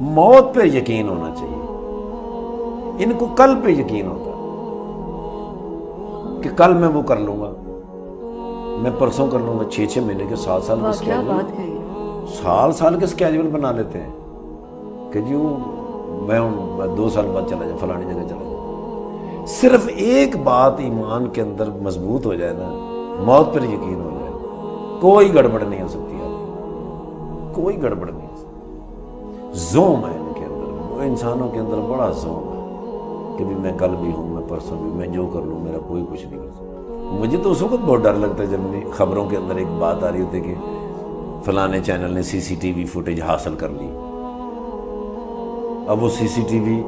موت پہ یقین ہونا چاہیے. ان کو کل پہ یقین ہوتا کہ کل میں وہ کر لوں گا, میں پرسوں کر لوں گا. 6 مہینے کے 7 سال کے کیا بات اسکیجول, سال کے اسکیجول بنا لیتے ہیں کہ جی میں 2 سال بعد چلا جاؤں, فلانی جگہ چلا جاؤں. صرف ایک بات ایمان کے اندر مضبوط ہو جائے نا, موت پر یقین ہو جائے, کوئی گڑبڑ نہیں ہو سکتی آپ, کوئی گڑبڑ نہیں ہو سکتی. زوم ہے ان کے اندر, وہ انسانوں کے اندر بڑا زوم ہے کہ بھی میں کل بھی ہوں, میں پرسوں بھی, میں جو کر لوں میرا کوئی کچھ نہیں کر سکتا. مجھے تو اس وقت بہت ڈر لگتا ہے جب خبروں کے اندر ایک بات آ رہی ہوتی ہے کہ فلانے چینل نے CCTV فوٹیج حاصل کر لی. اب وہ CCTV,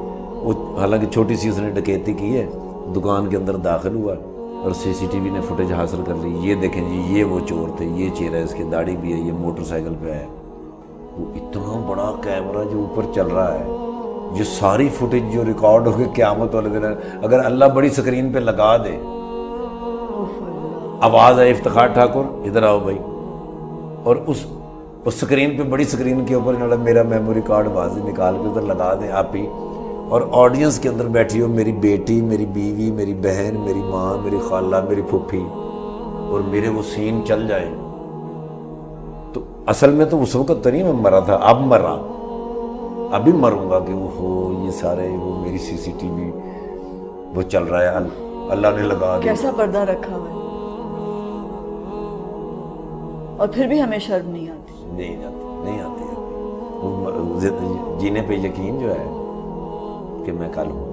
وہ حالانکہ چھوٹی سی اس نے ڈکیتی کی ہے, دکان کے اندر داخل ہوا اور CCTV نے فوٹیج حاصل کر لی. یہ دیکھیں جی, یہ وہ چور تھے, یہ چہرہ ہے, اس کی داڑھی بھی ہے, یہ موٹر سائیکل پہ ہے. وہ اتنا بڑا کیمرہ جو اوپر چل رہا ہے, یہ ساری فوٹیج جو ریکارڈ ہو کے قیامت والے دن اگر اللہ بڑی سکرین پہ لگا دے, آواز ہے افتخار ٹھاکر ادھر آؤ بھائی, اور اس سکرین پہ, بڑی سکرین کے اوپر انہوں نے میرا میموری کارڈ واضح نکال کے ادھر لگا دیں آپ ہی, اور آڈینس کے اندر بیٹھی ہو میری بیٹی, میری بیوی, میری بہن, میری ماں, میری خالہ, میری پھوپھی, اور میرے وہ سین چل جائے, تو اصل میں تو اس وقت تو نہیں میں مرا تھا, اب مرا, ابھی مروں گا کہ وہ یہ سارے وہ میری CCTV وہ چل رہا ہے, اللہ نے لگا دیا. کیسا پردہ رکھا ہوا ہے, اور پھر بھی ہمیں شرم نہیں آتی. نہیں آتی. وہ جینے پہ یقین جو ہے کہ میں کل ہوں.